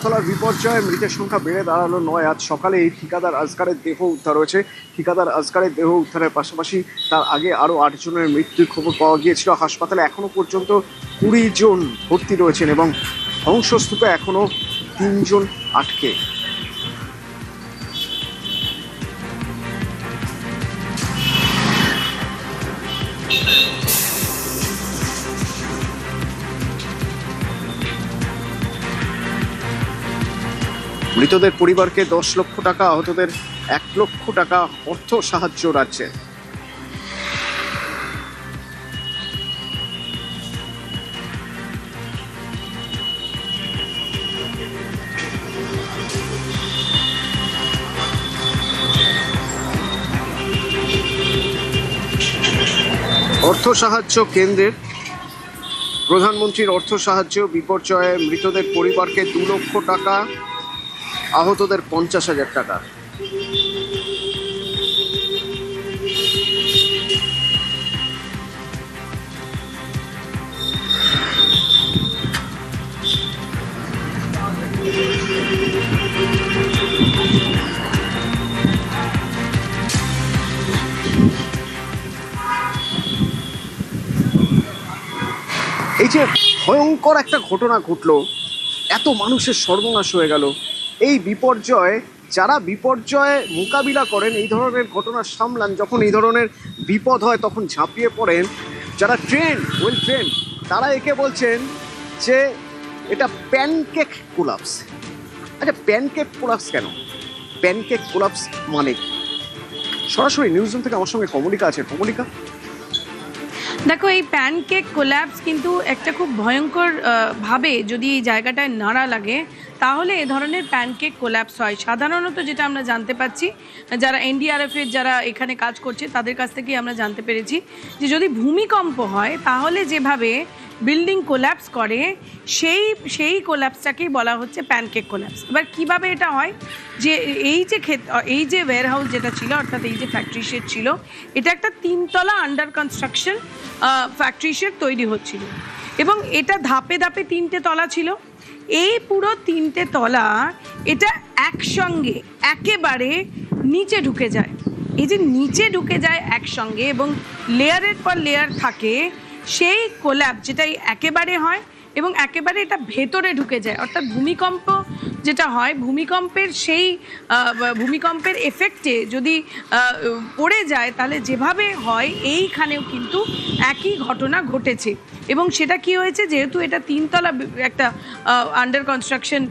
তলার বিপর্যয়ে মৃতের সংখ্যা বেড়ে দাঁড়ালো 9। আজ সকালে এই ঠিকাদার আজকারের দেহ উদ্ধার হয়েছে। ঠিকাদার আজকারের দেহ উদ্ধারের পাশাপাশি তার আগে আরও 8 জনের মৃত্যুর খবর পাওয়া গিয়েছিল। হাসপাতালে এখনো পর্যন্ত 20 জন ভর্তি রয়েছেন এবং ধ্বংসস্তূপে এখনো 3 জন আটকে। মৃতদের পরিবারকে 10 লক্ষ টাকা, আহতদের 1 লক্ষ টাকা অর্থ সাহায্য রাজ্যের। অর্থ সাহায্য কেন্দ্রের প্রধানমন্ত্রীর অর্থ সাহায্য, বিপর্যয়ে মৃতদের পরিবারকে 2 লক্ষ টাকা, আহতদের 50,000 টাকা। এই যে ভয়ঙ্কর একটা ঘটনা ঘটলো, এত মানুষের সর্বনাশ হয়ে গেল, এই বিপর্যয় যারা বিপর্যয়ে মোকাবিলা করেন, এই ধরনের ঘটনা সামলান, যখন এই ধরনের বিপদ হয় তখন ঝাঁপিয়ে পড়েন যারা ওয়েল ট্রেন, তারা একে বলছেন যে এটা প্যানকেক কোলাপস। আচ্ছা, প্যানকেক কোলাপস কেন? প্যানকেক কোলাপস মানে সরাসরি নিউজরুম থেকে আমার সঙ্গে কমলিকা আছে। কমলিকা, দেখো, এই প্যানকেক কোল্যাপস কিন্তু একটা খুব ভয়ঙ্কর ভাবে যদি এই জায়গাটায় নাড়া লাগে তাহলে এ ধরনের প্যানকেক কোল্যাপস হয়। সাধারণত যেটা আমরা জানতে পাচ্ছি, যারা এনডিআরএফের যারা এখানে কাজ করছে তাদের কাছ থেকেই আমরা জানতে পেরেছি যে যদি ভূমিকম্প হয় তাহলে যেভাবে বিল্ডিং কোল্যাপস করে সেই কোল্যাপসটাকেই বলা হচ্ছে প্যানকেক কোল্যাপস। এবার কিভাবে এটা হয়, যে এই যে ওয়্যারহাউস যেটা ছিল, অর্থাৎ এই যে ফ্যাক্টরি শেড ছিল, এটা একটা 3 তলা আন্ডার কনস্ট্রাকশন ফ্যাক্টরি শেড তৈরি হচ্ছিল এবং এটা ধাপে ধাপে 3টে তলা ছিল। এই পুরো 3টে তলা এটা একসঙ্গে একেবারে নিচে ঢুকে যায়। এই যে নিচে ঢুকে যায় একসঙ্গে এবং লেয়ারের পর লেয়ার থাকে, সেই কোল্যাপস যেটাই একেবারে হয় এবং একেবারে এটা ভেতরে ঢুকে যায়। অর্থাৎ ভূমিকম্প যেটা হয়, ভূমিকম্পের এফেক্টে যদি পড়ে যায় তাহলে যেভাবে হয় এইখানেও কিন্তু একই ঘটনা ঘটেছে। এবং সেটা কি হয়েছে, যেহেতু এটা 3 তলা একটা আন্ডার কনস্ট্রাকশন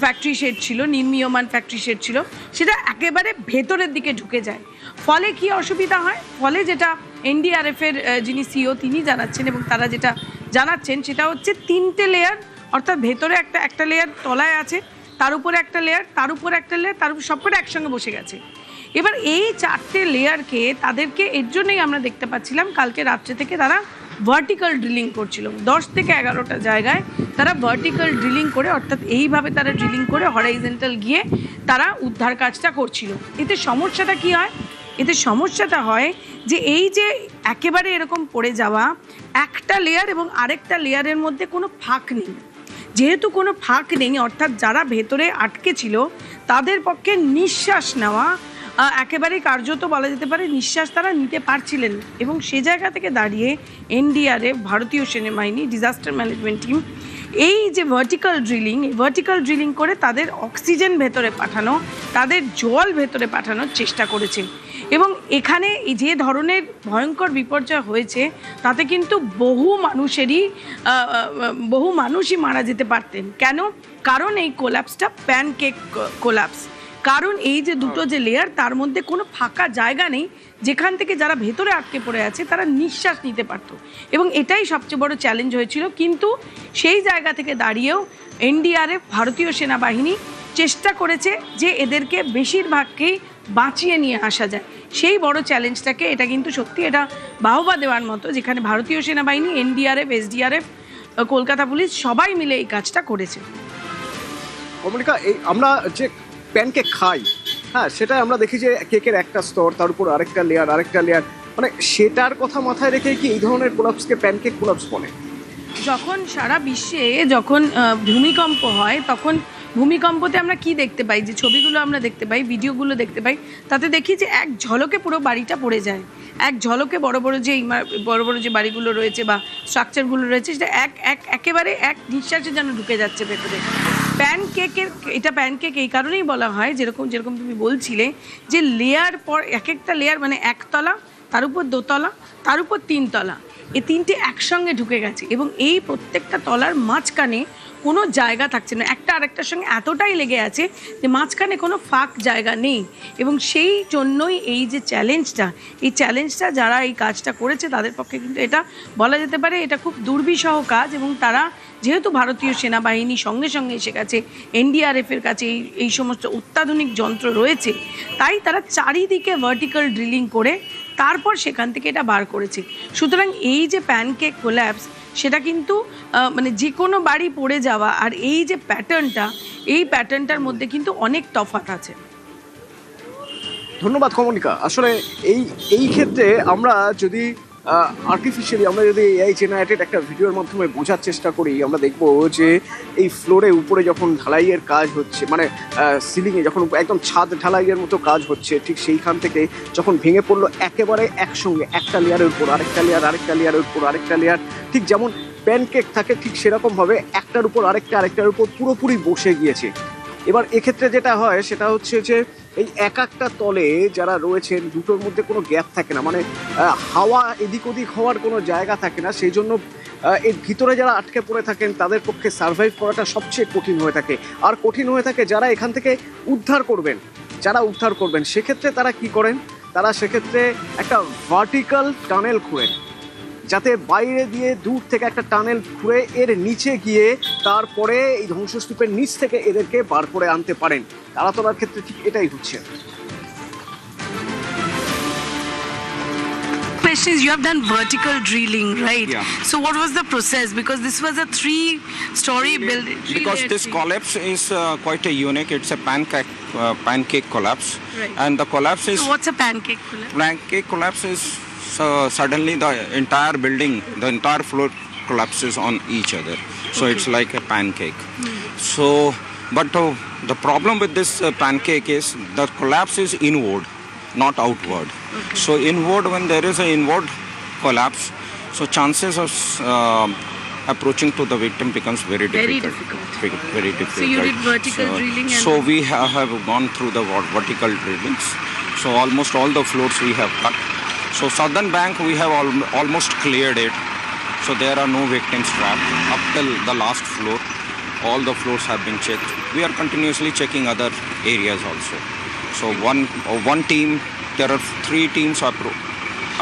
ফ্যাক্টরি শেড ছিল, নির্মীয়মান ফ্যাক্টরি শেড ছিল, সেটা একেবারে ভেতরের দিকে ঢুকে যায়। ফলে কি অসুবিধা হয়, ফলে যেটা এনডিআরএফের যিনি সিও তিনি জানাচ্ছেন এবং তারা যেটা জানাচ্ছেন সেটা হচ্ছে 3টে লেয়ার, অর্থাৎ ভেতরে একটা লেয়ার তলায় আছে, তার উপরে একটা লেয়ার, তার উপরে একটা লেয়ার, তার উপর সবকটা একসঙ্গে বসে গেছে। এবার এই 4টে লেয়ারকে তাদেরকে এর জন্যই আমরা দেখতে পাচ্ছিলাম কালকে রাত্রে থেকে তারা ভার্টিক্যাল ড্রিলিং করছিল। 10 থেকে 11টা জায়গায় তারা ভার্টিক্যাল ড্রিলিং করে, অর্থাৎ এইভাবে তারা ড্রিলিং করে হরাইজন্টাল গিয়ে তারা উদ্ধার কাজটা করছিল। এতে সমস্যাটা কি হয়, এতে সমস্যাটা হয় যে এই যে একেবারে এরকম পড়ে যাওয়া একটা লেয়ার এবং আরেকটা লেয়ারের মধ্যে কোনো ফাঁক নেই। যেহেতু কোনো ফাঁক নেই, অর্থাৎ যারা ভেতরে আটকে ছিল তাদের পক্ষে নিঃশ্বাস নেওয়া একেবারেই কার্যত বলা যেতে পারে নিঃশ্বাস তারা নিতে পারছিলেন। এবং সে জায়গা থেকে দাঁড়িয়ে এনডিআরএফ, ভারতীয় সেনাবাহিনী, ডিজাস্টার ম্যানেজমেন্ট টিম এই যে ভার্টিক্যাল ড্রিলিং করে তাদের অক্সিজেন ভেতরে পাঠানো, তাদের জল ভেতরে পাঠানোর চেষ্টা করেছে। এবং এখানে যে ধরনের ভয়ঙ্কর বিপর্যয় হয়েছে তাতে কিন্তু বহু মানুষই মারা যেতে পারতেন। কেন? কারণ এই কোল্যাপসটা প্যানকেক কোল্যাপস। কারণ এই যে দুটো যে লেয়ার, তার মধ্যে কোনো ফাঁকা জায়গা নেই যেখান থেকে যারা ভেতরে আটকে পড়ে আছে তারা নিঃশ্বাস নিতে পারতো। এবং এটাই সবচেয়ে বড় চ্যালেঞ্জ হয়েছিল। কিন্তু সেই জায়গা থেকে দাঁড়িয়েও এনডিআরএফ, ভারতীয় সেনাবাহিনী চেষ্টা করেছে যে এদেরকে বেশিরভাগকেই বাঁচিয়ে নিয়ে আসা যায়। সেই বড় চ্যালেঞ্জটাকে এটা কিন্তু সত্যি এটা বাহবা দেওয়ার মতো, যেখানে ভারতীয় সেনাবাহিনী, এনডিআরএফ, এসডিআরএফ, কলকাতা পুলিশ সবাই মিলে এই কাজটা করেছে। কমলিকা, এই আমরা যে প্যানকেক খাই, হ্যাঁ, সেটা আমরা দেখি যে কেকের একটা স্তর, তার উপর আরেকটা লেয়ার, মানে সেটার কথা মাথায় রেখে কি এই ধরনের কোলাপসকে প্যানকেক কোলাপস বলে? যখন সারা বিশ্বে যখন ভূমিকম্প হয় তখন ভূমিকম্পতে আমরা কি দেখতে পাই, যে ছবিগুলো আমরা দেখতে পাই, ভিডিওগুলো দেখতে পাই, তাতে দেখি যে এক ঝলকে পুরো বাড়িটা পড়ে যায়, এক ঝলকে বড় বড় যে বড় বড় যে বাড়িগুলো রয়েছে বা স্ট্রাকচারগুলো রয়েছে সেটা একেবারে এক নিঃশ্বাসে যেন ঢুকে যাচ্ছে ভেতরে। এটা প্যানকেক এই কারণেই বলা হয়, যেরকম তুমি বলছিলে, যে লেয়ার পর এক একটা লেয়ার, মানে একতলা, তার উপর দোতলা, তার উপর তিনতলা, এই তিনটে একসঙ্গে ঢুকে গেছে এবং এই প্রত্যেকটা তলার মাঝখানে কোনো জায়গা থাকছে না, একটা আরেকটার সঙ্গে এতটাই লেগে আছে যে মাঝখানে কোনো ফাঁক জায়গা নেই। এবং সেই জন্যই এই যে চ্যালেঞ্জটা যারা এই কাজটা করেছে তাদের পক্ষে কিন্তু এটা বলা যেতে পারে এটা খুব দুর্বিষহ কাজ। এবং তারা যেহেতু ভারতীয় সেনাবাহিনী সঙ্গে সঙ্গে এসে গেছে, এনডিআরএফের কাছে এই সমস্ত অত্যাধুনিক যন্ত্র রয়েছে, তাই তারা চারিদিকে ভার্টিক্যাল ড্রিলিং করে তারপর সেখান থেকে এটা বার করেছে। সুতরাং এই যে প্যানকেক কোল্যাপস, সেটা কিন্তু মানে যে কোনো বাড়ি পড়ে যাওয়া আর এই যে প্যাটার্নটার মধ্যে কিন্তু অনেক তফাৎ আছে। ধন্যবাদ কমলিকা। আসলে এই ক্ষেত্রে আমরা যদি আর্টিফিশিয়ালি আমরা যদি এআই জেনারেটেড একটা ভিডিওর মাধ্যমে বোঝার চেষ্টা করি, আমরা দেখব যে এই ফ্লোরে উপরে যখন ঢালাইয়ের কাজ হচ্ছে, মানে সিলিংয়ে যখন একদম ছাদ ঢালাইয়ের মতো কাজ হচ্ছে, ঠিক সেইখান থেকে যখন ভেঙে পড়লো একেবারে একসঙ্গে একটা লেয়ারের উপর আরেকটা লেয়ার, আরেকটা লেয়ারের উপর আরেকটা লেয়ার, ঠিক যেমন প্যানকেক থাকে ঠিক সেরকমভাবে একটার উপর আরেকটার উপর পুরোপুরি বসে গিয়েছে। এবার এক্ষেত্রে যেটা হয় সেটা হচ্ছে যে এই একটা তলে যারা রয়েছেন দুটোর মধ্যে কোনো গ্যাপ থাকে না, মানে হাওয়া এদিক ওদিক হওয়ার কোনো জায়গা থাকে না, সেই জন্য এর ভিতরে যারা আটকে পড়ে থাকেন তাদের পক্ষে সার্ভাইভ করাটা সবচেয়ে কঠিন হয়ে থাকে। আর কঠিন হয়ে থাকে যারা এখান থেকে উদ্ধার করবেন, সেক্ষেত্রে তারা কি করেন, তারা সেক্ষেত্রে একটা ভার্টিক্যাল টানেল খুঁড়েন, যাতে বাইরে দিয়ে দূর থেকে একটা টানেল খুঁড়ে এর নিচে গিয়ে তারপরে এই ধ্বংসস্তূপের নিচ থেকে এদেরকে বার করে আনতে পারেন। তারা তোলার ক্ষেত্রে ঠিক এটাই হচ্ছে। Question is, you have done vertical drilling, right? Yeah. So what was the process? Because this was a three-story building. Because this collapse is quite a unique. It's a pancake collapse, Right. and the collapse is So what's a pancake collapse? pancake collapse is suddenly the entire building, the entire floor collapses on each other. So Okay. it's like a pancake. So, but the problem with this pancake is the collapse is inward, not outward. So inward, when there is an inward collapse, so chances of approaching to the victim becomes very difficult. Very difficult. So you did vertical drilling and So we have gone through the vertical drillings. So almost all the floors we have cut. So southern bank we have almost cleared it. So there are no victims trapped up till the last floor. All the floors have been checked. We are continuously checking other areas also. So one team, there are 3 teams are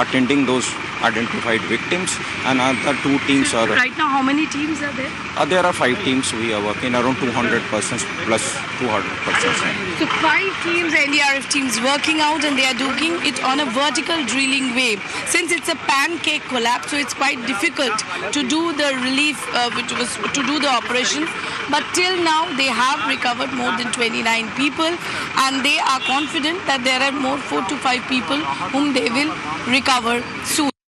attending those identified victims, and other 2 teams are. Right now, how many teams are there? There are 5 teams. We are working around 200 persons plus 200 persons. So 5 teams, NDRF teams working out, and they are doing it on a vertical drilling way. Since it's a pancake collapse, so it's quite difficult to do the relief, to do the operation. But till now, they have recovered more than 29 people, and they are confident that there are more 4 to 5 people whom they will recover soon.